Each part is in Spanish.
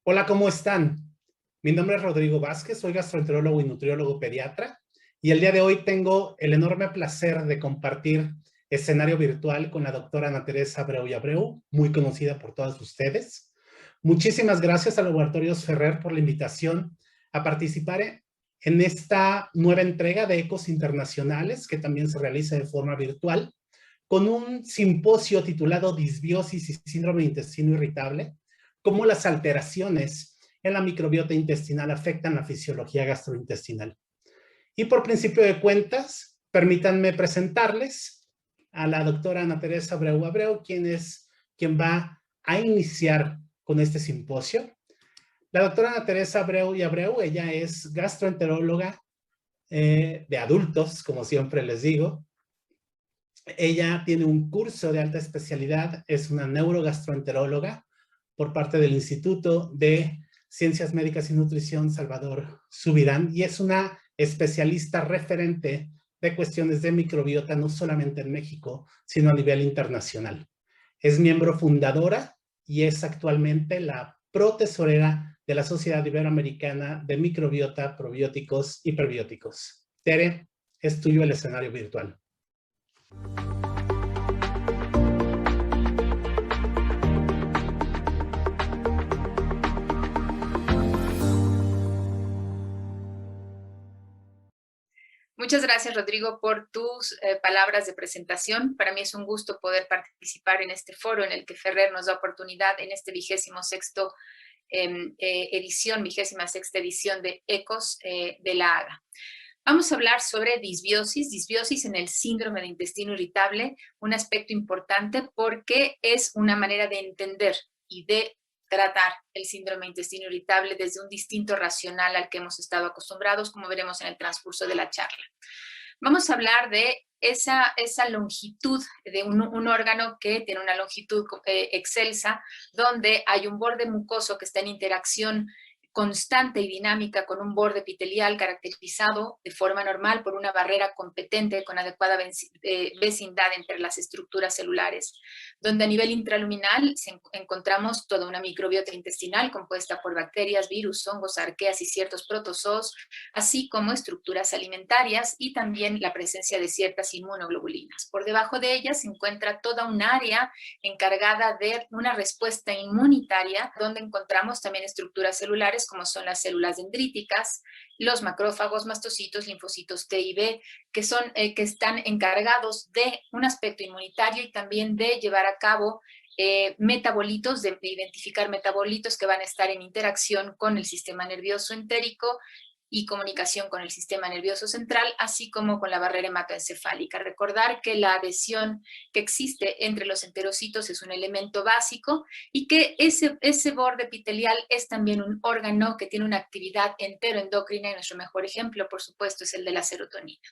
Hola, ¿cómo están? Mi nombre es Rodrigo Vázquez, soy gastroenterólogo y nutriólogo pediatra y el día de hoy tengo el enorme placer de compartir escenario virtual con la doctora Ana Teresa Abreu y Abreu, muy conocida por todos ustedes. Muchísimas gracias a Laboratorios Ferrer por la invitación a participar en esta nueva entrega de Ecos Internacionales, que también se realiza de forma virtual, con un simposio titulado Disbiosis y síndrome de intestino irritable, cómo las alteraciones en la microbiota intestinal afectan la fisiología gastrointestinal. Y por principio de cuentas, permítanme presentarles a la doctora Ana Teresa Abreu Abreu, quien va a iniciar con este simposio. La doctora Ana Teresa Abreu y Abreu, ella es gastroenteróloga de adultos, como siempre les digo. Ella tiene un curso de alta especialidad, es una neurogastroenteróloga por parte del Instituto de Ciencias Médicas y Nutrición Salvador Subirán y es una especialista referente de cuestiones de microbiota no solamente en México, sino a nivel internacional. Es miembro fundadora y es actualmente la protesorera de la Sociedad Iberoamericana de Microbiota, Probióticos y Prebióticos. Tere, es tuyo el escenario virtual. Muchas gracias, Rodrigo, por tus palabras de presentación. Para mí es un gusto poder participar en este foro en el que Ferrer nos da oportunidad en este 26ª edición de ECOS de la AGA. Vamos a hablar sobre disbiosis en el síndrome de intestino irritable, un aspecto importante porque es una manera de entender y de tratar el síndrome de intestino irritable desde un distinto racional al que hemos estado acostumbrados, como veremos en el transcurso de la charla. Vamos a hablar de esa longitud de un órgano que tiene una longitud excelsa, donde hay un borde mucoso que está en interacción constante y dinámica con un borde epitelial caracterizado de forma normal por una barrera competente con adecuada vecindad entre las estructuras celulares, donde a nivel intraluminal encontramos toda una microbiota intestinal compuesta por bacterias, virus, hongos, arqueas y ciertos protozoos, así como estructuras alimentarias y también la presencia de ciertas inmunoglobulinas. Por debajo de ellas se encuentra toda un área encargada de una respuesta inmunitaria, donde encontramos también estructuras celulares como son las células dendríticas, los macrófagos, mastocitos, linfocitos T y B, que están encargados de un aspecto inmunitario y también de llevar a cabo metabolitos, de identificar metabolitos que van a estar en interacción con el sistema nervioso entérico y comunicación con el sistema nervioso central, así como con la barrera hematoencefálica. Recordar que la adhesión que existe entre los enterocitos es un elemento básico y que ese borde epitelial es también un órgano que tiene una actividad enteroendocrina y nuestro mejor ejemplo, por supuesto, es el de la serotonina.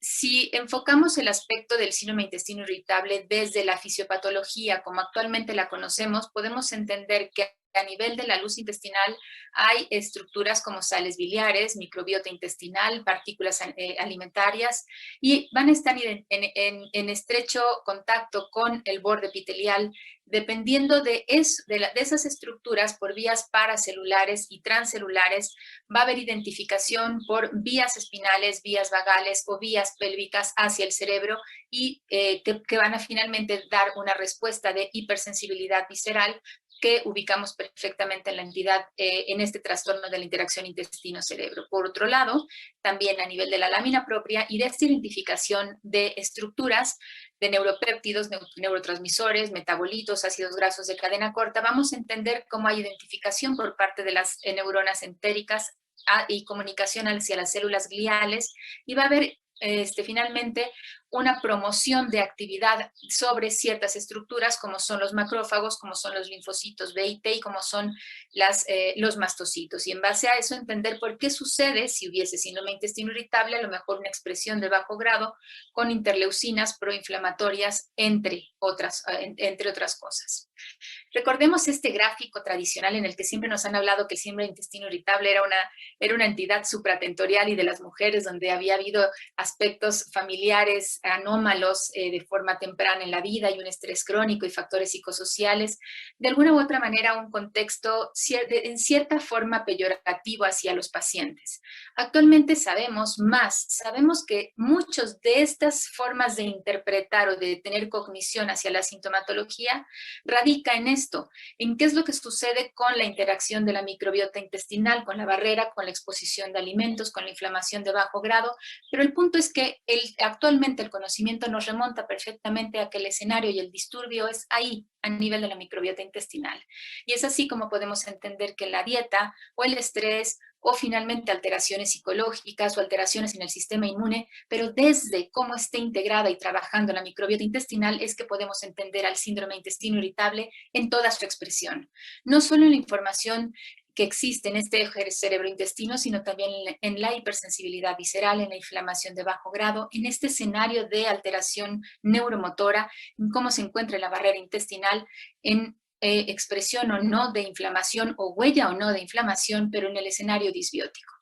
Si enfocamos el aspecto del síndrome de intestino irritable desde la fisiopatología, como actualmente la conocemos, podemos entender que a nivel de la luz intestinal hay estructuras como sales biliares, microbiota intestinal, partículas alimentarias y van a estar en estrecho contacto con el borde epitelial dependiendo de esas estructuras por vías paracelulares y transcelulares. Va a haber identificación por vías espinales, vías vagales o vías pélvicas hacia el cerebro y que van a finalmente dar una respuesta de hipersensibilidad visceral que ubicamos perfectamente en la entidad, en este trastorno de la interacción intestino-cerebro. Por otro lado, también a nivel de la lámina propia y de esta identificación de estructuras, de neuropéptidos, neurotransmisores, metabolitos, ácidos grasos de cadena corta, vamos a entender cómo hay identificación por parte de las neuronas entéricas y comunicación hacia las células gliales, y va a haber finalmente una promoción de actividad sobre ciertas estructuras como son los macrófagos, como son los linfocitos B y T y como son los mastocitos. Y en base a eso entender por qué sucede si hubiese síndrome de intestino irritable, a lo mejor una expresión de bajo grado con interleucinas proinflamatorias, entre otras cosas. Recordemos este gráfico tradicional en el que siempre nos han hablado que el síndrome de intestino irritable era una entidad supratentorial y de las mujeres donde había habido aspectos familiares anómalos de forma temprana en la vida y un estrés crónico y factores psicosociales, de alguna u otra manera un contexto en cierta forma peyorativo hacia los pacientes. Actualmente sabemos más, sabemos que muchas de estas formas de interpretar o de tener cognición hacia la sintomatología radica en esto, en qué es lo que sucede con la interacción de la microbiota intestinal, con la barrera, con la exposición de alimentos, con la inflamación de bajo grado, pero el punto es que actualmente el conocimiento nos remonta perfectamente a que el escenario y el disturbio es ahí, a nivel de la microbiota intestinal. Y es así como podemos entender que la dieta o el estrés o finalmente alteraciones psicológicas o alteraciones en el sistema inmune, pero desde cómo esté integrada y trabajando la microbiota intestinal es que podemos entender al síndrome de intestino irritable en toda su expresión. No solo en la información que existe en este eje cerebro-intestino, sino también en la hipersensibilidad visceral, en la inflamación de bajo grado, en este escenario de alteración neuromotora, en cómo se encuentra la barrera intestinal, en expresión o no de inflamación o huella o no de inflamación, pero en el escenario disbiótico.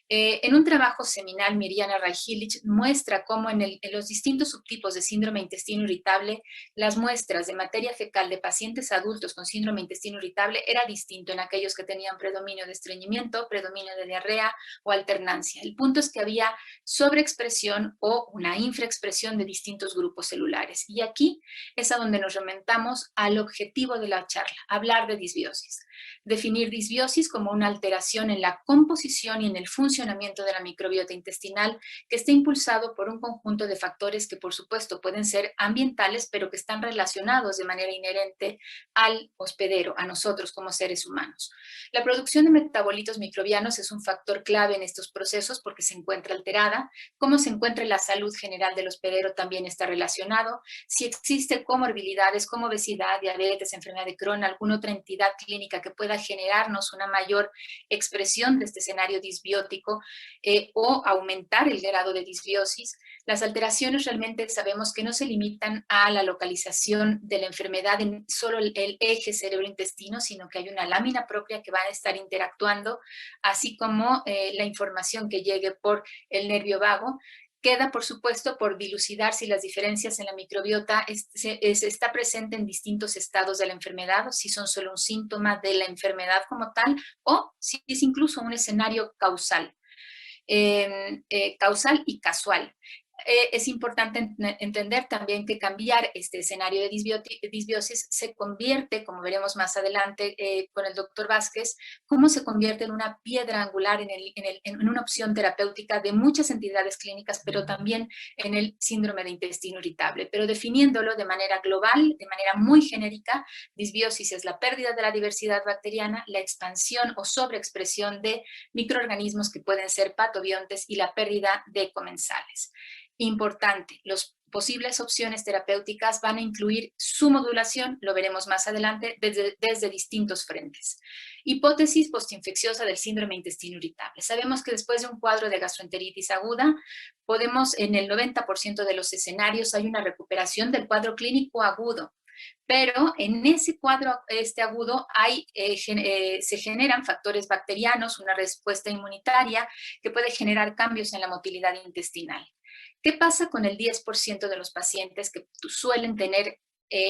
En un trabajo seminal, Mirjana Rajilic muestra cómo en los distintos subtipos de síndrome de intestino irritable, las muestras de materia fecal de pacientes adultos con síndrome de intestino irritable era distinto en aquellos que tenían predominio de estreñimiento, predominio de diarrea o alternancia. El punto es que había sobreexpresión o una infraexpresión de distintos grupos celulares. Y aquí es a donde nos remontamos al objetivo de la charla, hablar de disbiosis. Definir disbiosis como una alteración en la composición y en el funcionamiento de la microbiota intestinal que está impulsado por un conjunto de factores que por supuesto pueden ser ambientales, pero que están relacionados de manera inherente al hospedero, a nosotros como seres humanos. La producción de metabolitos microbianos es un factor clave en estos procesos porque se encuentra alterada. Cómo se encuentra la salud general del hospedero también está relacionado. Si existe comorbilidades como obesidad, diabetes, enfermedad de Crohn, alguna otra entidad clínica que pueda generarnos una mayor expresión de este escenario disbiótico o aumentar el grado de disbiosis. Las alteraciones realmente sabemos que no se limitan a la localización de la enfermedad en solo el eje cerebro-intestino, sino que hay una lámina propia que va a estar interactuando, así como la información que llegue por el nervio vago. Queda, por supuesto, por dilucidar si las diferencias en la microbiota está presente en distintos estados de la enfermedad, o si son solo un síntoma de la enfermedad como tal, o si es incluso un escenario causal, causal y casual. Es importante entender también que cambiar este escenario de disbiosis se convierte, como veremos más adelante con el doctor Vázquez, cómo se convierte en una piedra angular en una opción terapéutica de muchas entidades clínicas, pero también en el síndrome de intestino irritable. Pero definiéndolo de manera global, de manera muy genérica, disbiosis es la pérdida de la diversidad bacteriana, la expansión o sobreexpresión de microorganismos que pueden ser patobiontes y la pérdida de comensales. Importante, las posibles opciones terapéuticas van a incluir su modulación, lo veremos más adelante, desde distintos frentes. Hipótesis postinfecciosa del síndrome de intestino irritable. Sabemos que después de un cuadro de gastroenteritis aguda, en el 90% de los escenarios hay una recuperación del cuadro clínico agudo. Pero en ese cuadro agudo se generan factores bacterianos, una respuesta inmunitaria que puede generar cambios en la motilidad intestinal. ¿Qué pasa con el 10% de los pacientes que suelen tener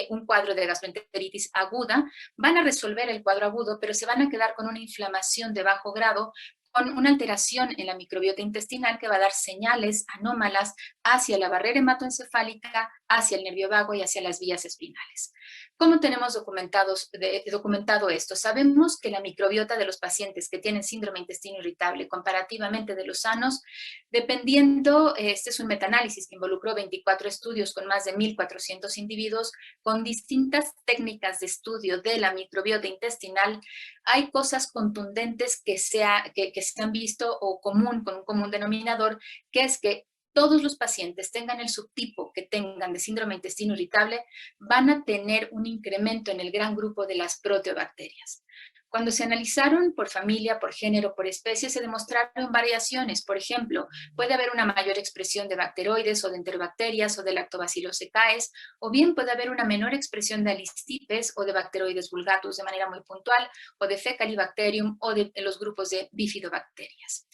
un cuadro de gastroenteritis aguda? Van a resolver el cuadro agudo, pero se van a quedar con una inflamación de bajo grado, con una alteración en la microbiota intestinal que va a dar señales anómalas hacia la barrera hematoencefálica, hacia el nervio vago y hacia las vías espinales. ¿Cómo tenemos documentado esto? Sabemos que la microbiota de los pacientes que tienen síndrome de intestino irritable comparativamente de los sanos, dependiendo, este es un metaanálisis que involucró 24 estudios con más de 1.400 individuos, con distintas técnicas de estudio de la microbiota intestinal, hay cosas contundentes que se han visto o con un común denominador, que es que todos los pacientes, tengan el subtipo que tengan de síndrome de intestino irritable, van a tener un incremento en el gran grupo de las proteobacterias. Cuando se analizaron por familia, por género, por especie, se demostraron variaciones. Por ejemplo, puede haber una mayor expresión de bacteroides o de enterobacterias o de lactobacillus cecaes, o bien puede haber una menor expresión de alistipes o de bacteroides vulgatus de manera muy puntual, o de fecalibacterium o de los grupos de bifidobacterias.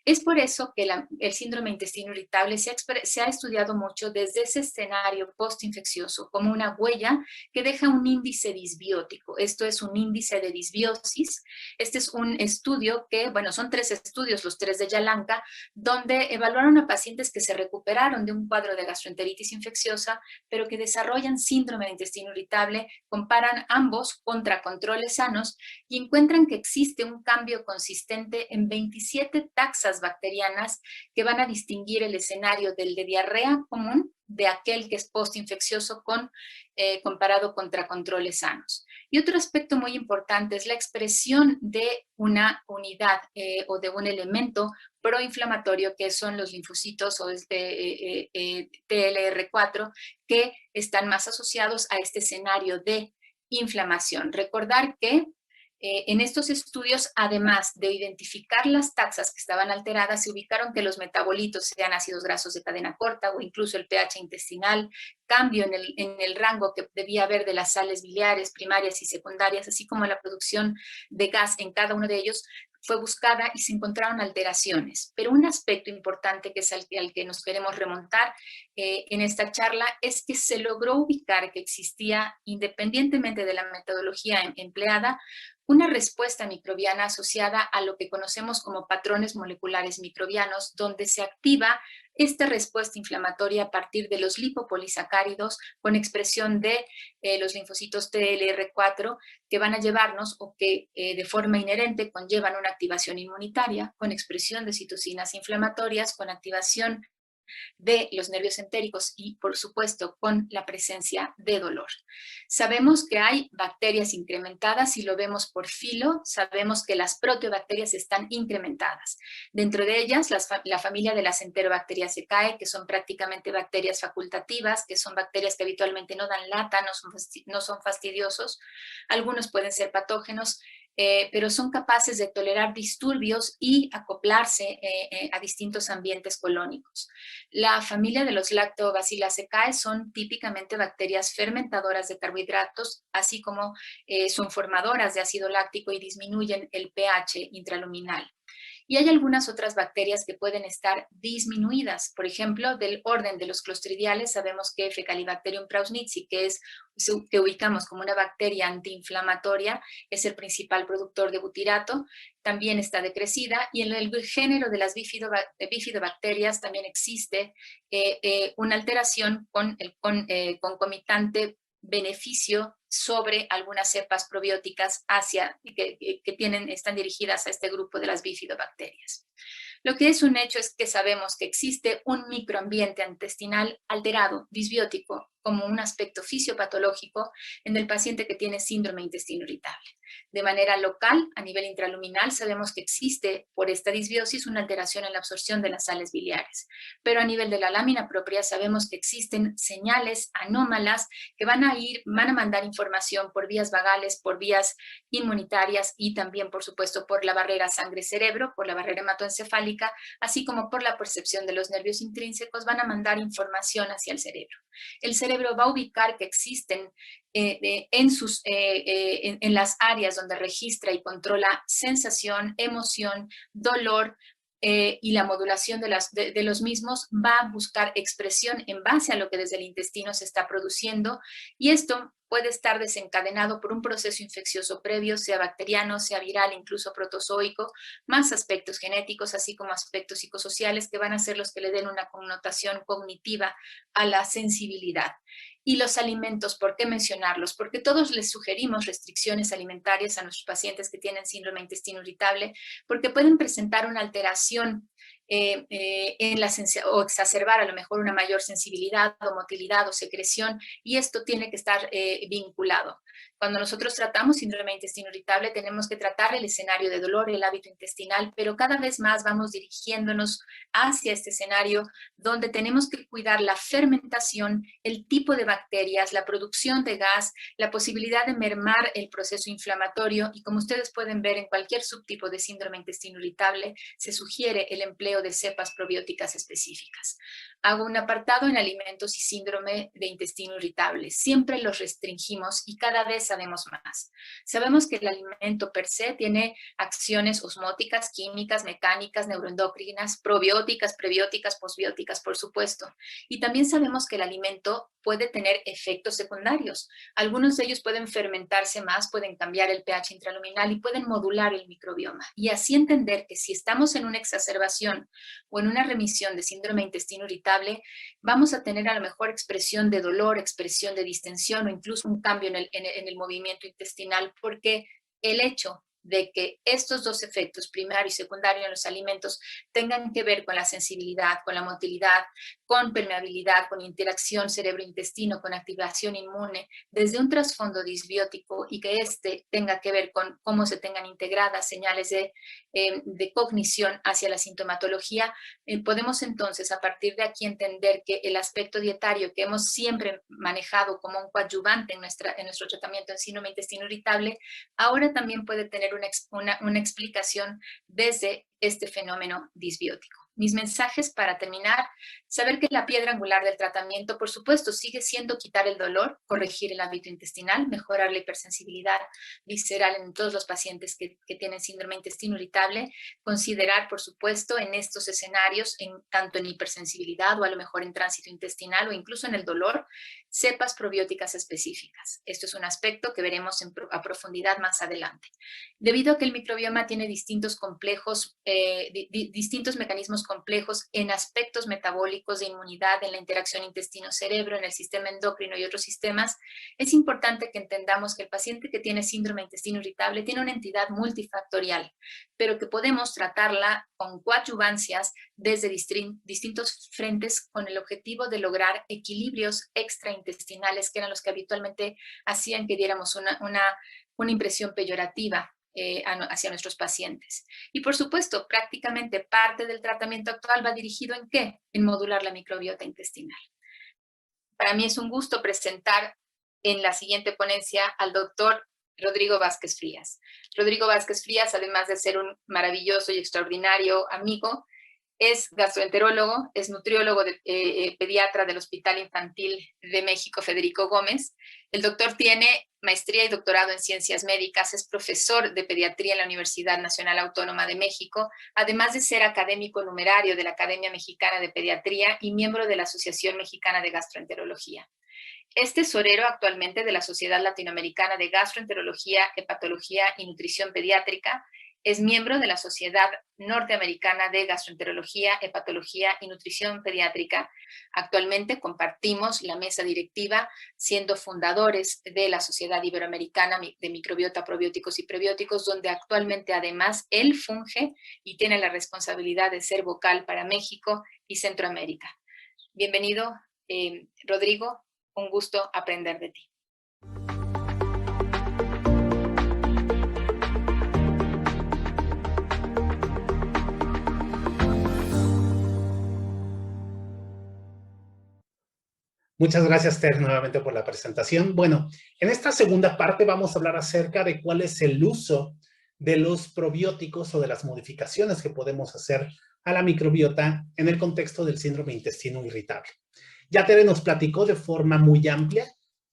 Es por eso que el síndrome de intestino irritable se ha estudiado mucho desde ese escenario postinfeccioso como una huella que deja un índice disbiótico. Esto es un índice de disbiosis. Este es un estudio que, bueno, son 3 estudios, los 3 de Yalanka, donde evaluaron a pacientes que se recuperaron de un cuadro de gastroenteritis infecciosa, pero que desarrollan síndrome de intestino irritable, comparan ambos contra controles sanos y encuentran que existe un cambio consistente en 27 taxas bacterianas que van a distinguir el escenario del de diarrea común de aquel que es postinfeccioso comparado contra controles sanos. Y otro aspecto muy importante es la expresión de una unidad o de un elemento proinflamatorio que son los linfocitos o TLR4 que están más asociados a este escenario de inflamación. Recordar que en estos estudios, además de identificar las taxas que estaban alteradas, se ubicaron que los metabolitos, sean ácidos grasos de cadena corta o incluso el pH intestinal, cambio en el rango que debía haber de las sales biliares primarias y secundarias, así como la producción de gas en cada uno de ellos, fue buscada y se encontraron alteraciones. Pero un aspecto importante que es al que nos queremos remontar en esta charla es que se logró ubicar que existía, independientemente de la metodología empleada, una respuesta microbiana asociada a lo que conocemos como patrones moleculares microbianos, donde se activa esta respuesta inflamatoria a partir de los lipopolisacáridos con expresión de los linfocitos TLR4 que van a llevarnos o que de forma inherente conllevan una activación inmunitaria con expresión de citocinas inflamatorias, con activación de los nervios entéricos y, por supuesto, con la presencia de dolor. Sabemos que hay bacterias incrementadas, si lo vemos por filo, sabemos que las proteobacterias están incrementadas. Dentro de ellas, la familia de las Enterobacteriaceae, que son prácticamente bacterias facultativas, que son bacterias que habitualmente no dan lata, no son fastidiosos. Algunos pueden ser patógenos, pero son capaces de tolerar disturbios y acoplarse a distintos ambientes colónicos. La familia de los Lactobacilliaceae son típicamente bacterias fermentadoras de carbohidratos, así como son formadoras de ácido láctico y disminuyen el pH intraluminal. Y hay algunas otras bacterias que pueden estar disminuidas. Por ejemplo, del orden de los clostridiales, sabemos que Fecalibacterium prausnitzii, que ubicamos como una bacteria antiinflamatoria, es el principal productor de butirato, también está decrecida. Y en el género de las bifidobacterias también existe una alteración con el concomitante beneficio sobre algunas cepas probióticas que están dirigidas a este grupo de las bifidobacterias. Lo que es un hecho es que sabemos que existe un microambiente intestinal alterado, disbiótico, como un aspecto fisiopatológico en el paciente que tiene síndrome de intestino irritable. De manera local, a nivel intraluminal, sabemos que existe por esta disbiosis una alteración en la absorción de las sales biliares, pero a nivel de la lámina propia sabemos que existen señales anómalas que van a mandar información por vías vagales, por vías inmunitarias y también, por supuesto, por la barrera sangre-cerebro, por la barrera hematoencefálica, así como por la percepción de los nervios intrínsecos, van a mandar información hacia el cerebro. El cerebro va a ubicar que existen en las áreas donde registra y controla sensación, emoción, dolor, y la modulación de los mismos va a buscar expresión en base a lo que desde el intestino se está produciendo, y esto puede estar desencadenado por un proceso infeccioso previo, sea bacteriano, sea viral, incluso protozoico, más aspectos genéticos, así como aspectos psicosociales que van a ser los que le den una connotación cognitiva a la sensibilidad. Y los alimentos, ¿por qué mencionarlos? Porque todos les sugerimos restricciones alimentarias a nuestros pacientes que tienen síndrome de intestino irritable, porque pueden presentar una alteración o exacerbar a lo mejor una mayor sensibilidad o motilidad o secreción, y esto tiene que estar vinculado. Cuando nosotros tratamos síndrome de intestino irritable, tenemos que tratar el escenario de dolor, el hábito intestinal, pero cada vez más vamos dirigiéndonos hacia este escenario donde tenemos que cuidar la fermentación, el tipo de bacterias, la producción de gas, la posibilidad de mermar el proceso inflamatorio, y como ustedes pueden ver en cualquier subtipo de síndrome de intestino irritable, se sugiere el empleo de cepas probióticas específicas. Hago un apartado en alimentos y síndrome de intestino irritable. Siempre los restringimos y cada vez sabemos más. Sabemos que el alimento per se tiene acciones osmóticas, químicas, mecánicas, neuroendocrinas, probióticas, prebióticas, posbióticas, por supuesto. Y también sabemos que el alimento puede tener efectos secundarios. Algunos de ellos pueden fermentarse más, pueden cambiar el pH intraluminal y pueden modular el microbioma. Y así entender que si estamos en una exacerbación o en una remisión de síndrome de intestino irritable, vamos a tener a lo mejor expresión de dolor, expresión de distensión o incluso un cambio en el movimiento intestinal, porque el hecho de que estos dos efectos, primario y secundario en los alimentos, tengan que ver con la sensibilidad, con la motilidad, con permeabilidad, con interacción cerebro-intestino, con activación inmune, desde un trasfondo disbiótico y que este tenga que ver con cómo se tengan integradas señales de cognición hacia la sintomatología, podemos entonces a partir de aquí entender que el aspecto dietario que hemos siempre manejado como un coadyuvante en nuestro tratamiento en síndrome de intestino irritable, ahora también puede tener una explicación desde este fenómeno disbiótico. Mis mensajes para terminar: saber que la piedra angular del tratamiento, por supuesto, sigue siendo quitar el dolor, corregir el hábito intestinal, mejorar la hipersensibilidad visceral en todos los pacientes que tienen síndrome de intestino irritable, considerar, por supuesto, en estos escenarios, tanto en hipersensibilidad o a lo mejor en tránsito intestinal o incluso en el dolor, cepas probióticas específicas. Esto es un aspecto que veremos a profundidad más adelante. Debido a que el microbioma tiene distintos mecanismos complejos en aspectos metabólicos, de inmunidad, en la interacción intestino-cerebro, en el sistema endocrino y otros sistemas, es importante que entendamos que el paciente que tiene síndrome de intestino irritable tiene una entidad multifactorial, pero que podemos tratarla con coadyuvancias desde distintos frentes con el objetivo de lograr equilibrios extraintestinales, que eran los que habitualmente hacían que diéramos una impresión peyorativa hacia nuestros pacientes. Y por supuesto, prácticamente parte del tratamiento actual va dirigido ¿en qué? En modular la microbiota intestinal. Para mí es un gusto presentar en la siguiente ponencia al doctor Rodrigo Vázquez Frías. Rodrigo Vázquez Frías, además de ser un maravilloso y extraordinario amigo, es gastroenterólogo, es nutriólogo pediatra del Hospital Infantil de México Federico Gómez. El doctor tiene maestría y doctorado en ciencias médicas, es profesor de pediatría en la Universidad Nacional Autónoma de México, además de ser académico numerario de la Academia Mexicana de Pediatría y miembro de la Asociación Mexicana de Gastroenterología. Es tesorero actualmente de la Sociedad Latinoamericana de Gastroenterología, Hepatología y Nutrición Pediátrica. Es miembro de la Sociedad Norteamericana de Gastroenterología, Hepatología y Nutrición Pediátrica. Actualmente compartimos la mesa directiva, siendo fundadores de la Sociedad Iberoamericana de Microbiota, Probióticos y Prebióticos, donde actualmente además él funge y tiene la responsabilidad de ser vocal para México y Centroamérica. Bienvenido, Rodrigo, un gusto aprender de ti. Muchas gracias, Ter, nuevamente por la presentación. Bueno, en esta segunda parte vamos a hablar acerca de cuál es el uso de los probióticos o de las modificaciones que podemos hacer a la microbiota en el contexto del síndrome de intestino irritable. Ya Tere nos platicó de forma muy amplia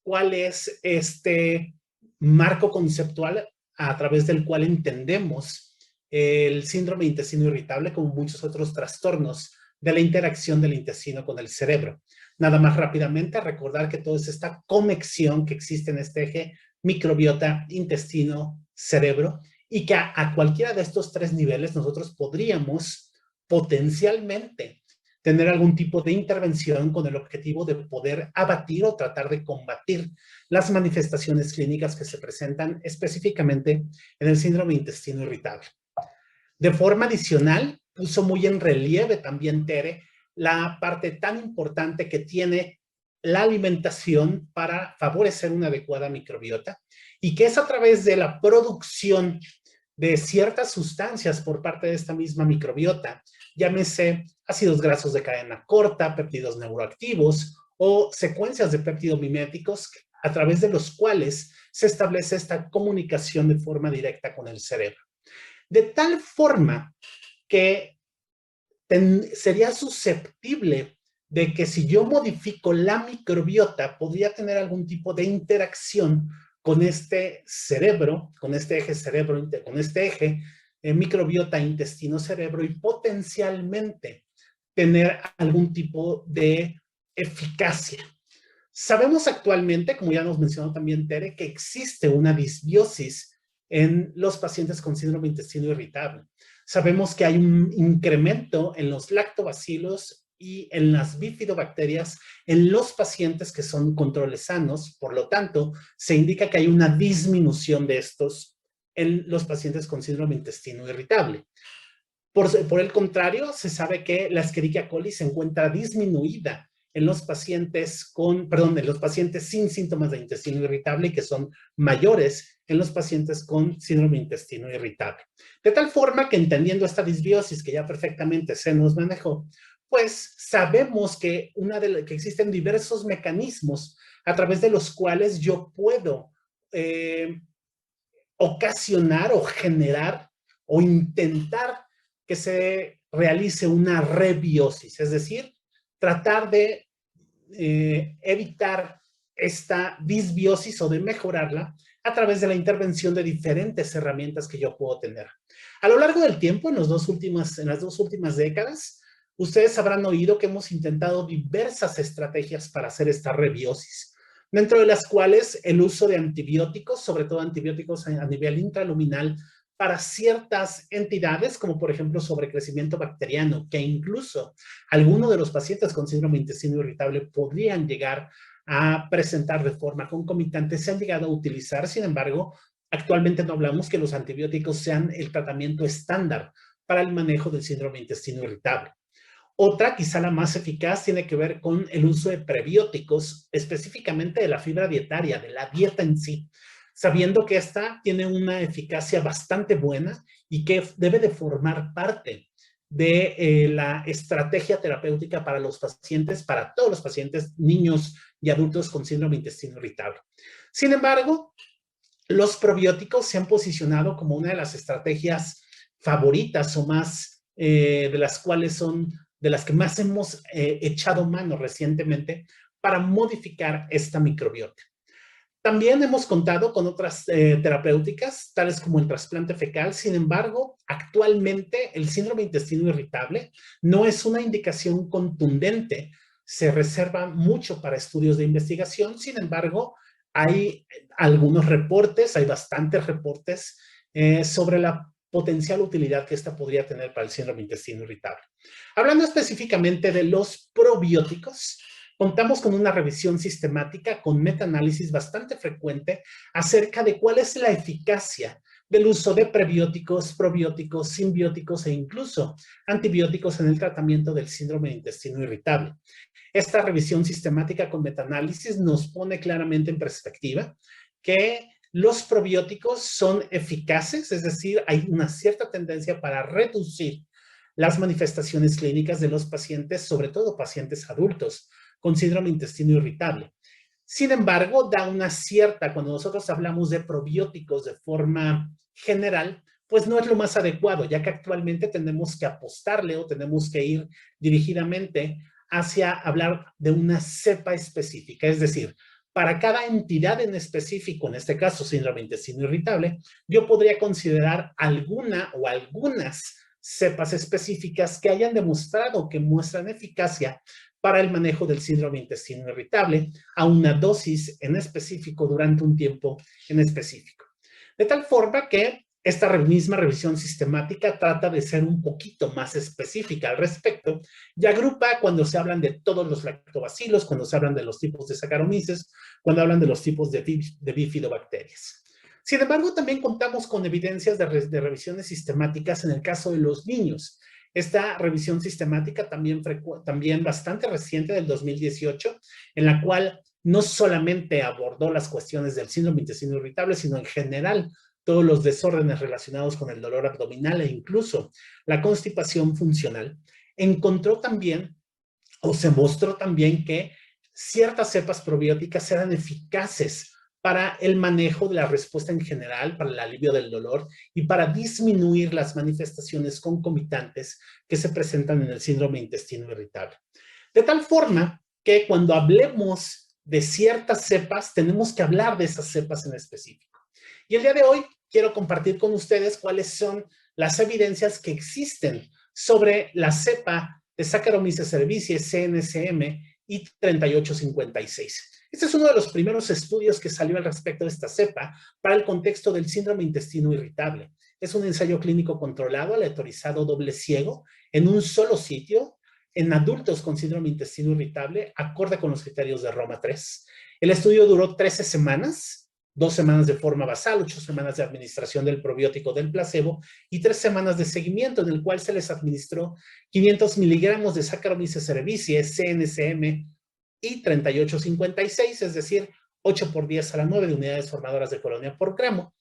cuál es este marco conceptual a través del cual entendemos el síndrome de intestino irritable como muchos otros trastornos de la interacción del intestino con el cerebro. Nada más rápidamente recordar que toda esta conexión que existe en este eje microbiota, intestino, cerebro, y que a cualquiera de estos tres niveles nosotros podríamos potencialmente tener algún tipo de intervención con el objetivo de poder abatir o tratar de combatir las manifestaciones clínicas que se presentan específicamente en el síndrome de intestino irritable. De forma adicional, puso muy en relieve también Tere la parte tan importante que tiene la alimentación para favorecer una adecuada microbiota y que es a través de la producción de ciertas sustancias por parte de esta misma microbiota, llámese ácidos grasos de cadena corta, péptidos neuroactivos o secuencias de péptidomiméticos a través de los cuales se establece esta comunicación de forma directa con el cerebro. De tal forma que sería susceptible de que si yo modifico la microbiota, podría tener algún tipo de interacción con este cerebro, con este eje cerebro, con este eje microbiota intestino-cerebro y potencialmente tener algún tipo de eficacia. Sabemos actualmente, como ya nos mencionó también Tere, que existe una disbiosis en los pacientes con síndrome de intestino irritable. Sabemos que hay un incremento en los lactobacilos y en las bifidobacterias en los pacientes que son controles sanos. Por lo tanto, se indica que hay una disminución de estos en los pacientes con síndrome de intestino irritable. Por el contrario, se sabe que la Escherichia coli se encuentra disminuida en los pacientes en los pacientes sin síntomas de intestino irritable y que son mayores en los pacientes con síndrome de intestino irritable. De tal forma que entendiendo esta disbiosis que ya perfectamente se nos manejó, pues sabemos que que existen diversos mecanismos a través de los cuales yo puedo ocasionar o generar o intentar que se realice una rebiosis, es decir, tratar de evitar esta disbiosis o de mejorarla a través de la intervención de diferentes herramientas que yo puedo tener. A lo largo del tiempo, en las dos últimas décadas, ustedes habrán oído que hemos intentado diversas estrategias para hacer esta rebiosis, dentro de las cuales el uso de antibióticos, sobre todo antibióticos a nivel intraluminal, para ciertas entidades, como por ejemplo sobrecrecimiento bacteriano, que incluso algunos de los pacientes con síndrome de intestino irritable podrían llegar a presentar de forma concomitante, se han llegado a utilizar. Sin embargo, actualmente no hablamos que los antibióticos sean el tratamiento estándar para el manejo del síndrome de intestino irritable. Otra, quizá la más eficaz, tiene que ver con el uso de prebióticos, específicamente de la fibra dietaria, de la dieta en sí, sabiendo que esta tiene una eficacia bastante buena y que debe de formar parte de la estrategia terapéutica para los pacientes, para todos los pacientes, niños y adultos con síndrome de intestino irritable. Sin embargo, los probióticos se han posicionado como una de las estrategias favoritas o más de las que más hemos echado mano recientemente para modificar esta microbiota. También hemos contado con otras terapéuticas, tales como el trasplante fecal. Sin embargo, actualmente el síndrome de intestino irritable no es una indicación contundente. Se reserva mucho para estudios de investigación. Sin embargo, hay algunos reportes, hay bastantes reportes sobre la potencial utilidad que esta podría tener para el síndrome de intestino irritable. Hablando específicamente de los probióticos, contamos con una revisión sistemática con metaanálisis bastante frecuente acerca de cuál es la eficacia del uso de prebióticos, probióticos, simbióticos e incluso antibióticos en el tratamiento del síndrome de intestino irritable. Esta revisión sistemática con metaanálisis nos pone claramente en perspectiva que los probióticos son eficaces, es decir, hay una cierta tendencia para reducir las manifestaciones clínicas de los pacientes, sobre todo pacientes adultos, con síndrome de intestino irritable. Sin embargo, cuando nosotros hablamos de probióticos de forma general, pues no es lo más adecuado, ya que actualmente tenemos que apostarle o tenemos que ir dirigidamente hacia hablar de una cepa específica, es decir, para cada entidad en específico, en este caso síndrome de intestino irritable, yo podría considerar alguna o algunas cepas específicas que hayan demostrado que muestran eficacia para el manejo del síndrome de intestino irritable a una dosis en específico durante un tiempo en específico. De tal forma que esta misma revisión sistemática trata de ser un poquito más específica al respecto y agrupa cuando se hablan de todos los lactobacilos, cuando se hablan de los tipos de Saccharomyces, cuando hablan de los tipos de bifidobacterias. Sin embargo, también contamos con evidencias de revisiones sistemáticas en el caso de los niños. Esta revisión sistemática también bastante reciente del 2018, en la cual no solamente abordó las cuestiones del síndrome de intestino irritable, sino en general todos los desórdenes relacionados con el dolor abdominal e incluso la constipación funcional, encontró también o se mostró también que ciertas cepas probióticas eran eficaces para el manejo de la respuesta en general, para el alivio del dolor y para disminuir las manifestaciones concomitantes que se presentan en el síndrome de intestino irritable. De tal forma que cuando hablemos de ciertas cepas, tenemos que hablar de esas cepas en específico. Y el día de hoy quiero compartir con ustedes cuáles son las evidencias que existen sobre la cepa de Saccharomyces cerevisiae CNCM y 3856. Este es uno de los primeros estudios que salió al respecto de esta cepa para el contexto del síndrome intestino irritable. Es un ensayo clínico controlado, aleatorizado, doble ciego, en un solo sitio, en adultos con síndrome intestino irritable, acorde con los criterios de Roma 3. El estudio duró 13 semanas, 2 semanas de forma basal, 8 semanas de administración del probiótico del placebo y 3 semanas de seguimiento, en el cual se les administró 500 miligramos de Saccharomyces cerevisiae, CNCM y 3856, es decir, 8 por 10 a la 9 de unidades formadoras de colonia por gramo.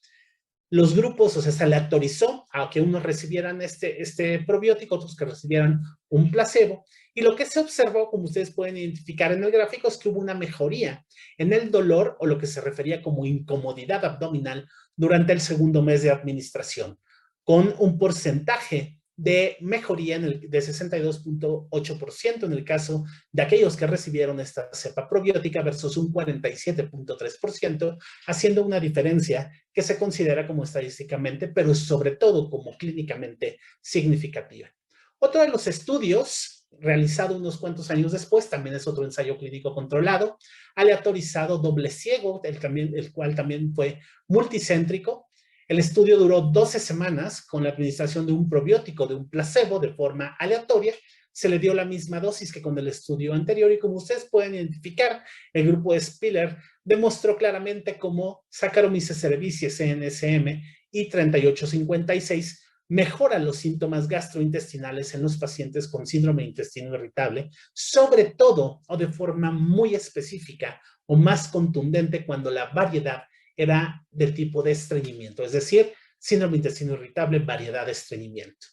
Los grupos, o sea, se aleatorizó a que unos recibieran este probiótico, otros que recibieran un placebo, y lo que se observó, como ustedes pueden identificar en el gráfico, es que hubo una mejoría en el dolor o lo que se refería como incomodidad abdominal durante el segundo mes de administración, con un porcentaje de mejoría de 62.8% en el caso de aquellos que recibieron esta cepa probiótica versus un 47.3%, haciendo una diferencia que se considera como estadísticamente, pero sobre todo como clínicamente significativa. Otro de los estudios realizado unos cuantos años después, también es otro ensayo clínico controlado, aleatorizado, doble ciego, el cual también fue multicéntrico. El estudio duró 12 semanas con la administración de un probiótico, de un placebo, de forma aleatoria. Se le dio la misma dosis que con el estudio anterior y como ustedes pueden identificar, el grupo de Spiller demostró claramente cómo Saccharomyces cerevisiae, CNCM y 3856 mejoran los síntomas gastrointestinales en los pacientes con síndrome de intestino irritable, sobre todo o de forma muy específica o más contundente cuando la variedad era del tipo de estreñimiento, es decir, síndrome de intestino irritable, variedad de estreñimiento.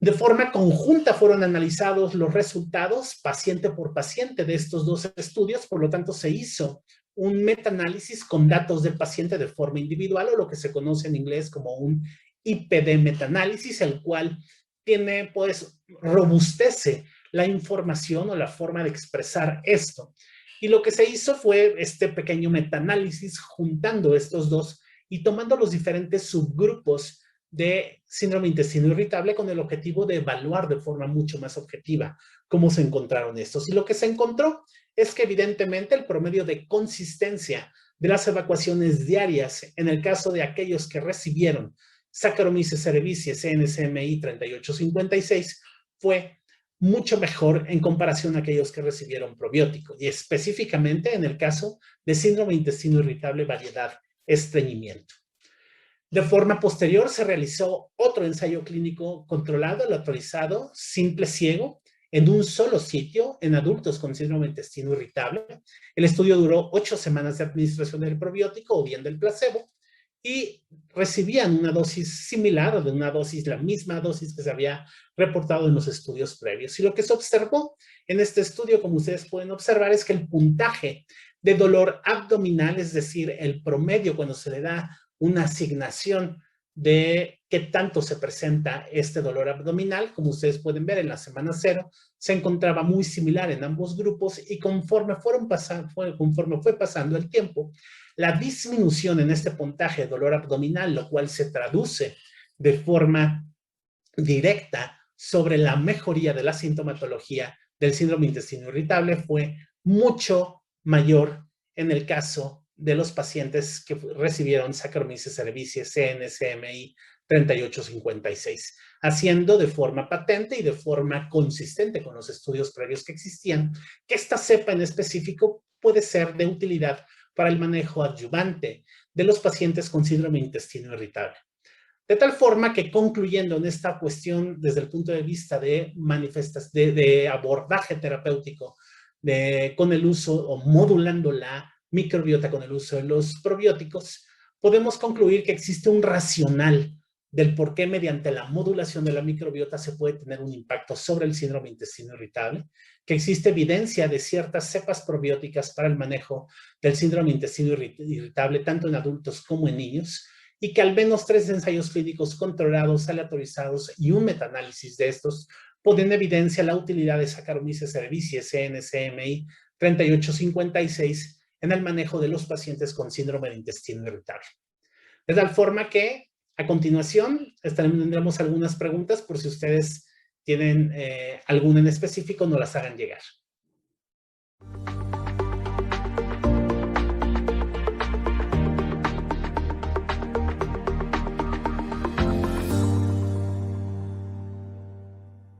De forma conjunta fueron analizados los resultados paciente por paciente de estos dos estudios, por lo tanto se hizo un metaanálisis con datos del paciente de forma individual o lo que se conoce en inglés como un IPD metaanálisis, el cual tiene, pues, robustece la información o la forma de expresar esto. Y lo que se hizo fue este pequeño metaanálisis juntando estos dos y tomando los diferentes subgrupos de síndrome de intestino irritable con el objetivo de evaluar de forma mucho más objetiva cómo se encontraron estos. Y lo que se encontró es que evidentemente el promedio de consistencia de las evacuaciones diarias en el caso de aquellos que recibieron Saccharomyces cerevisiae, CNCMI 3856, fue mucho mejor en comparación a aquellos que recibieron probiótico y específicamente en el caso de síndrome de intestino irritable variedad estreñimiento. De forma posterior se realizó otro ensayo clínico controlado, aleatorizado, simple ciego, en un solo sitio en adultos con síndrome de intestino irritable. El estudio duró 8 semanas de administración del probiótico o bien del placebo y recibían una dosis similar o de una dosis, la misma dosis que se había reportado en los estudios previos. Y lo que se observó en este estudio, como ustedes pueden observar, es que el puntaje de dolor abdominal, es decir, el promedio cuando se le da una asignación de qué tanto se presenta este dolor abdominal, como ustedes pueden ver en la semana 0, se encontraba muy similar en ambos grupos y conforme fue pasando el tiempo, la disminución en este puntaje de dolor abdominal, lo cual se traduce de forma directa sobre la mejoría de la sintomatología del síndrome de intestino irritable, fue mucho mayor en el caso de los pacientes que recibieron Saccharomyces cerevisiae, CNCMI 3856, haciendo de forma patente y de forma consistente con los estudios previos que existían, que esta cepa en específico puede ser de utilidad para el manejo adyuvante de los pacientes con síndrome de intestino irritable. De tal forma que concluyendo en esta cuestión desde el punto de vista de abordaje terapéutico con el uso o modulando la microbiota con el uso de los probióticos, podemos concluir que existe un racional del por qué mediante la modulación de la microbiota se puede tener un impacto sobre el síndrome de intestino irritable, que existe evidencia de ciertas cepas probióticas para el manejo del síndrome de intestino irritable tanto en adultos como en niños, y que al menos 3 ensayos clínicos controlados, aleatorizados y un metaanálisis de estos ponen en evidencia la utilidad de Saccharomyces cerevisiae, CNCMI 3856 en el manejo de los pacientes con síndrome de intestino irritable. De tal forma que a continuación tendremos algunas preguntas por si ustedes tienen alguna en específico, nos las hagan llegar.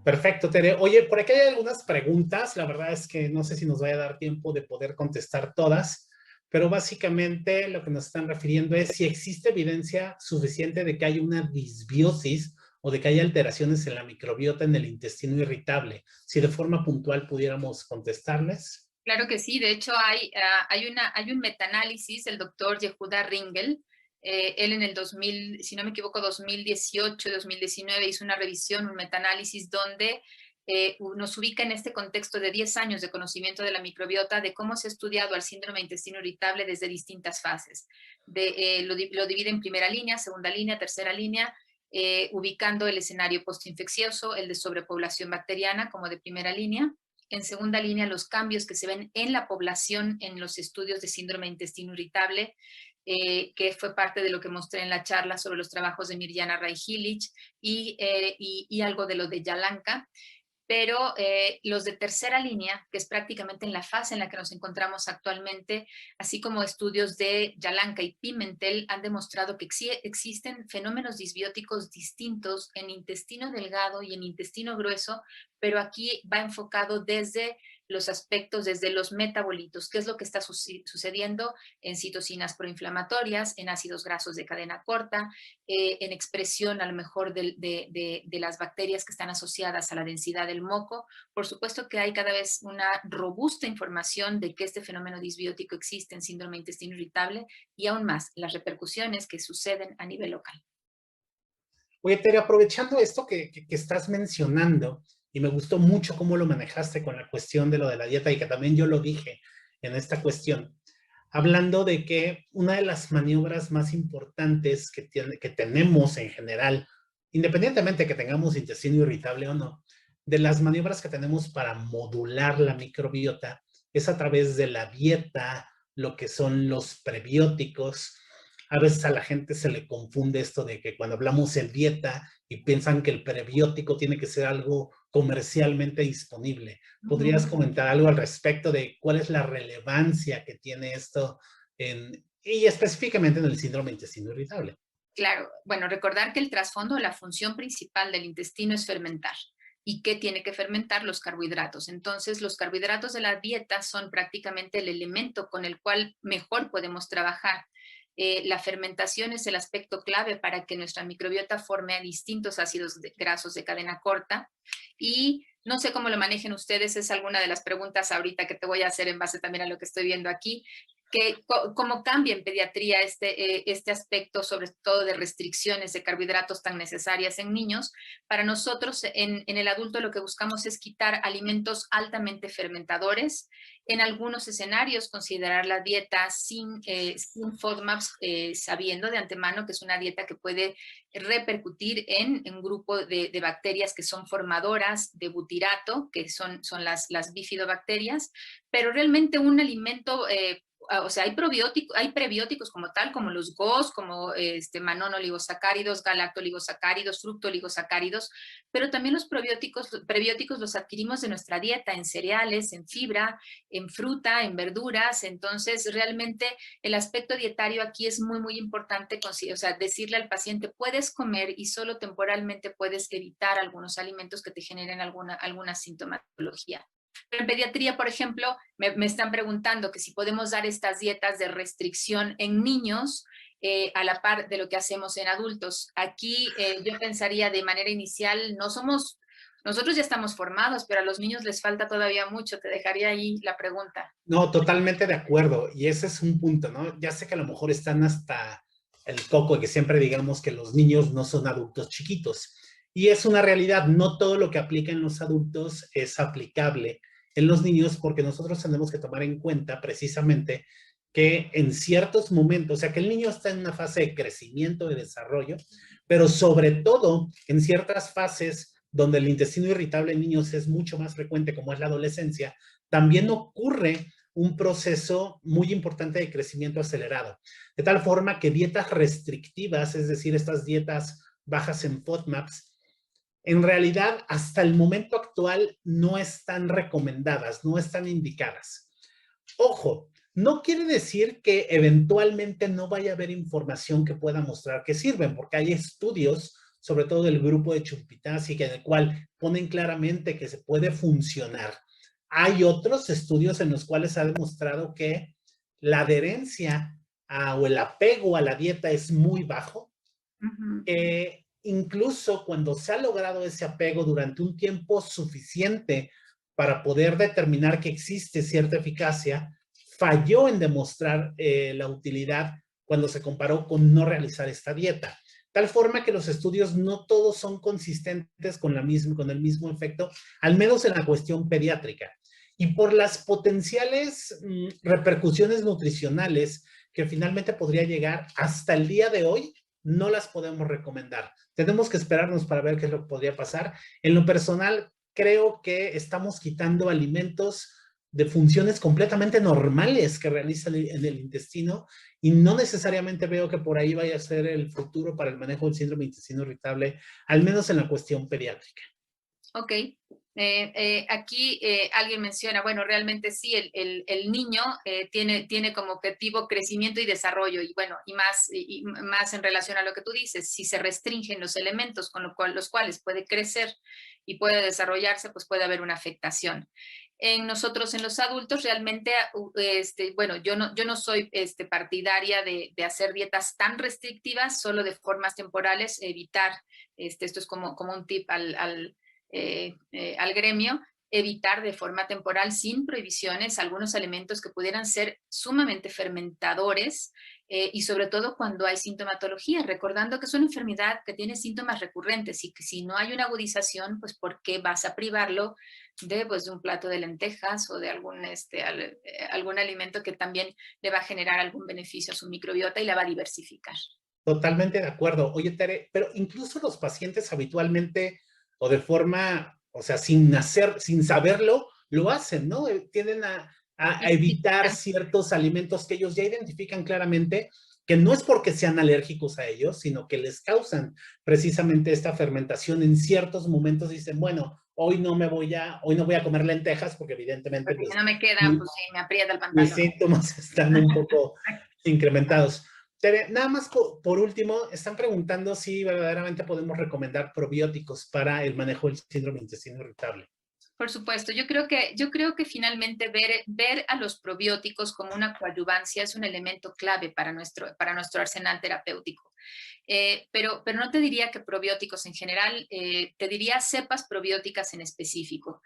Perfecto, Tere. Oye, por aquí hay algunas preguntas. La verdad es que no sé si nos vaya a dar tiempo de poder contestar todas, pero básicamente lo que nos están refiriendo es si existe evidencia suficiente de que hay una disbiosis o de que hay alteraciones en la microbiota en el intestino irritable. Si de forma puntual pudiéramos contestarles. Claro que sí. De hecho, hay un metaanálisis, el doctor Yehuda Ringel. Él en el 2000, si no me equivoco, 2018, 2019, hizo una revisión, un metaanálisis donde nos ubica en este contexto de 10 años de conocimiento de la microbiota, de cómo se ha estudiado al síndrome de intestino irritable desde distintas fases. Lo divide en primera línea, segunda línea, tercera línea, ubicando el escenario postinfeccioso, el de sobrepoblación bacteriana como de primera línea. En segunda línea, los cambios que se ven en la población en los estudios de síndrome de intestino irritable, que fue parte de lo que mostré en la charla sobre los trabajos de Mirjana Ray-Hillich y algo de lo de Jalanka. Pero los de tercera línea, que es prácticamente en la fase en la que nos encontramos actualmente, así como estudios de Jalanka y Pimentel, han demostrado que existen fenómenos disbióticos distintos en intestino delgado y en intestino grueso, pero aquí va enfocado desde los aspectos, desde los metabolitos, qué es lo que está sucediendo en citocinas proinflamatorias, en ácidos grasos de cadena corta, en expresión a lo mejor de las bacterias que están asociadas a la densidad del moco. Por supuesto que hay cada vez una robusta información de que este fenómeno disbiótico existe en síndrome de intestino irritable y aún más las repercusiones que suceden a nivel local. Oye, Tere, aprovechando esto que estás mencionando, y me gustó mucho cómo lo manejaste con la cuestión de lo de la dieta y que también yo lo dije en esta cuestión, hablando de que una de las maniobras más importantes que tenemos en general, independientemente de que tengamos intestino irritable o no, de las maniobras que tenemos para modular la microbiota es a través de la dieta, lo que son los prebióticos. A veces a la gente se le confunde esto de que cuando hablamos en dieta y piensan que el prebiótico tiene que ser algo comercialmente disponible. ¿Podrías comentar algo al respecto de cuál es la relevancia que tiene esto y específicamente en el síndrome de intestino irritable? Claro, bueno, recordar que el trasfondo, la función principal del intestino es fermentar. ¿Y qué tiene que fermentar? Los carbohidratos. Entonces, los carbohidratos de la dieta son prácticamente el elemento con el cual mejor podemos trabajar. La fermentación es el aspecto clave para que nuestra microbiota forme distintos ácidos grasos de cadena corta. Y no sé cómo lo manejen ustedes, es alguna de las preguntas ahorita que te voy a hacer en base también a lo que estoy viendo aquí. ¿Cómo cambia en pediatría este aspecto, sobre todo de restricciones de carbohidratos tan necesarias en niños? Para nosotros, en el adulto, lo que buscamos es quitar alimentos altamente fermentadores. En algunos escenarios, considerar la dieta sin FODMAPs, sabiendo de antemano que es una dieta que puede repercutir en un grupo de bacterias que son formadoras de butirato, que son las bifidobacterias, pero realmente un alimento o sea, hay prebióticos como tal, como los GOS, como manonoligosacáridos, galactoligosacáridos, fructoligosacáridos, pero también los prebióticos los adquirimos de nuestra dieta, en cereales, en fibra, en fruta, en verduras. Entonces, realmente el aspecto dietario aquí es muy, muy importante, o sea, decirle al paciente, puedes comer y solo temporalmente puedes evitar algunos alimentos que te generen alguna sintomatología. En pediatría, por ejemplo, me están preguntando que si podemos dar estas dietas de restricción en niños a la par de lo que hacemos en adultos. Aquí yo pensaría de manera inicial, nosotros ya estamos formados, pero a los niños les falta todavía mucho. Te dejaría ahí la pregunta. No, totalmente de acuerdo. Y ese es un punto, ¿no? Ya sé que a lo mejor están hasta el coco de que siempre digamos que los niños no son adultos chiquitos. Y es una realidad, no todo lo que aplica en los adultos es aplicable en los niños porque nosotros tenemos que tomar en cuenta precisamente que en ciertos momentos, o sea, que el niño está en una fase de crecimiento, de desarrollo, pero sobre todo en ciertas fases donde el intestino irritable en niños es mucho más frecuente, como es la adolescencia, también ocurre un proceso muy importante de crecimiento acelerado. De tal forma que dietas restrictivas, es decir, estas dietas bajas en FODMAPs, en realidad hasta el momento actual no están recomendadas, no están indicadas. Ojo, no quiere decir que eventualmente no vaya a haber información que pueda mostrar que sirven, porque hay estudios, sobre todo del grupo de Chumpitasi, en el cual ponen claramente que se puede funcionar. Hay otros estudios en los cuales se ha demostrado que la adherencia o el apego a la dieta es muy bajo, que incluso cuando se ha logrado ese apego durante un tiempo suficiente para poder determinar que existe cierta eficacia, falló en demostrar la utilidad cuando se comparó con no realizar esta dieta. Tal forma que los estudios no todos son consistentes con el mismo efecto, al menos en la cuestión pediátrica. Y por las potenciales repercusiones nutricionales que finalmente podría llegar hasta el día de hoy, no las podemos recomendar. Tenemos que esperarnos para ver qué es lo que podría pasar. En lo personal, creo que estamos quitando alimentos de funciones completamente normales que realizan en el intestino y no necesariamente veo que por ahí vaya a ser el futuro para el manejo del síndrome de intestino irritable, al menos en la cuestión pediátrica. Ok. Aquí alguien menciona, bueno, realmente sí, el niño tiene como objetivo crecimiento y desarrollo, y bueno, y más en relación a lo que tú dices, si se restringen los elementos con los cuales puede crecer y puede desarrollarse, pues puede haber una afectación. En nosotros, en los adultos, realmente, bueno, yo no soy partidaria de hacer dietas tan restrictivas, solo de formas temporales, evitar, esto es como un tip al gremio, evitar de forma temporal, sin prohibiciones, algunos alimentos que pudieran ser sumamente fermentadores y sobre todo cuando hay sintomatología, recordando que es una enfermedad que tiene síntomas recurrentes y que si no hay una agudización, pues ¿por qué vas a privarlo pues, de un plato de lentejas o de algún alimento que también le va a generar algún beneficio a su microbiota y la va a diversificar? Totalmente de acuerdo. Oye, Tere, pero incluso los pacientes habitualmente o de forma, o sea, sin saberlo, lo hacen, ¿no? Tienden a evitar ciertos alimentos que ellos ya identifican claramente que no es porque sean alérgicos a ellos, sino que les causan precisamente esta fermentación en ciertos momentos. Dicen, bueno, hoy no voy a comer lentejas porque evidentemente Porque pues, no me quedan, pues sí, me aprieta el mis pantalón. síntomas están un poco incrementados. Tere, nada más por último, están preguntando si verdaderamente podemos recomendar probióticos para el manejo del síndrome de intestino irritable. Por supuesto, yo creo que finalmente ver a los probióticos como una coadyuvancia es un elemento clave para nuestro arsenal terapéutico. Pero no te diría que probióticos en general, te diría cepas probióticas en específico.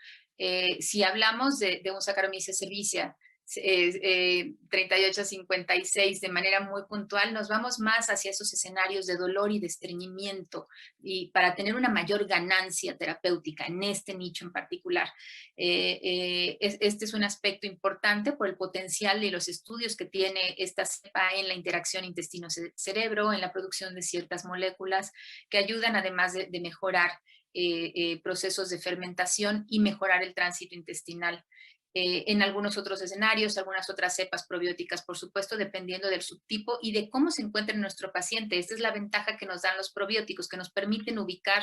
Si hablamos de un Saccharomyces cerevisiae, 3856 de manera muy puntual, nos vamos más hacia esos escenarios de dolor y de estreñimiento y para tener una mayor ganancia terapéutica en este nicho en particular. Este es un aspecto importante por el potencial y los estudios que tiene esta cepa en la interacción intestino-cerebro, en la producción de ciertas moléculas que ayudan además de mejorar procesos de fermentación y mejorar el tránsito intestinal. En algunos otros escenarios, algunas otras cepas probióticas, por supuesto, dependiendo del subtipo y de cómo se encuentra nuestro paciente. Esta es la ventaja que nos dan los probióticos, que nos permiten ubicar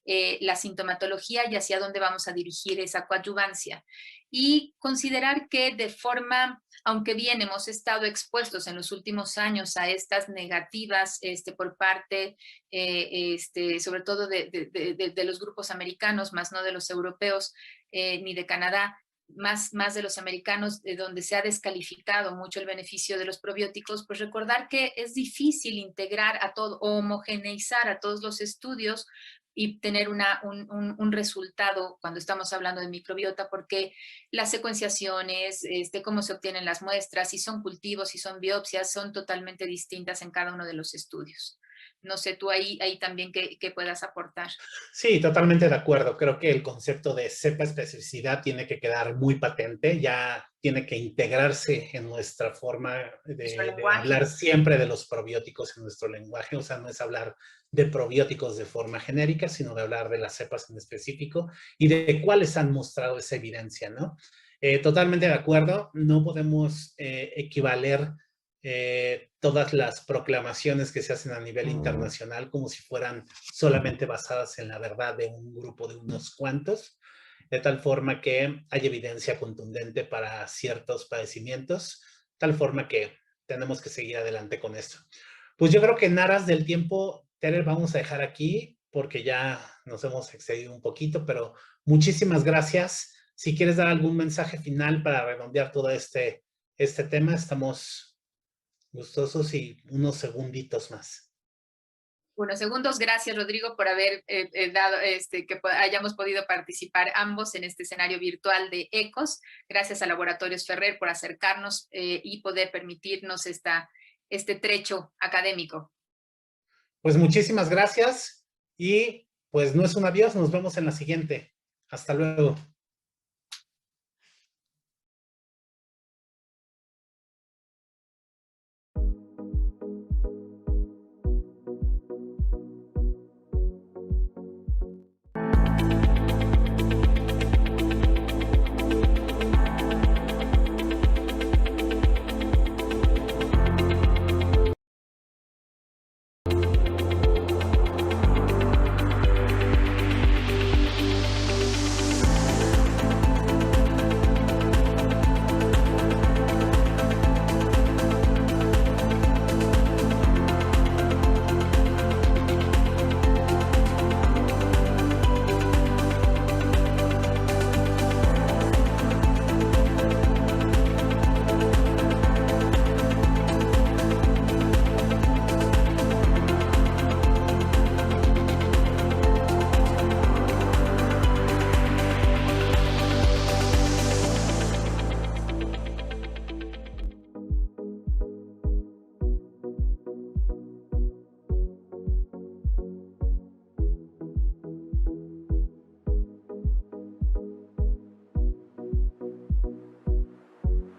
la sintomatología y hacia dónde vamos a dirigir esa coadyuvancia. Y considerar que de forma, aunque bien hemos estado expuestos en los últimos años a estas negativas por parte, sobre todo de los grupos americanos, más no de los europeos ni de Canadá, más de los americanos, de donde se ha descalificado mucho el beneficio de los probióticos, pues recordar que es difícil integrar a todo o homogeneizar a todos los estudios y tener un resultado cuando estamos hablando de microbiota, porque las secuenciaciones, cómo se obtienen las muestras, si son cultivos, si son biopsias, son totalmente distintas en cada uno de los estudios. No sé, tú ahí también qué puedas aportar. Sí, totalmente de acuerdo. Creo que el concepto de cepa especificidad tiene que quedar muy patente, ya tiene que integrarse en nuestra forma de hablar siempre de los probióticos en nuestro lenguaje, o sea, no es hablar de probióticos de forma genérica, sino de hablar de las cepas en específico y de cuáles han mostrado esa evidencia, ¿no? Totalmente de acuerdo. No podemos equivaler todas las proclamaciones que se hacen a nivel internacional como si fueran solamente basadas en la verdad de un grupo de unos cuantos, de tal forma que hay evidencia contundente para ciertos padecimientos, tal forma que tenemos que seguir adelante con esto. Pues yo creo que en aras del tiempo, Tere, vamos a dejar aquí porque ya nos hemos excedido un poquito, pero muchísimas gracias. Si quieres dar algún mensaje final para redondear todo este tema, estamos gustosos y unos segunditos más. Unos segundos. Gracias, Rodrigo, por haber dado que hayamos podido participar ambos en este escenario virtual de ECOS. Gracias a Laboratorios Ferrer por acercarnos y poder permitirnos este trecho académico. Pues muchísimas gracias y pues no es un adiós, nos vemos en la siguiente. Hasta luego.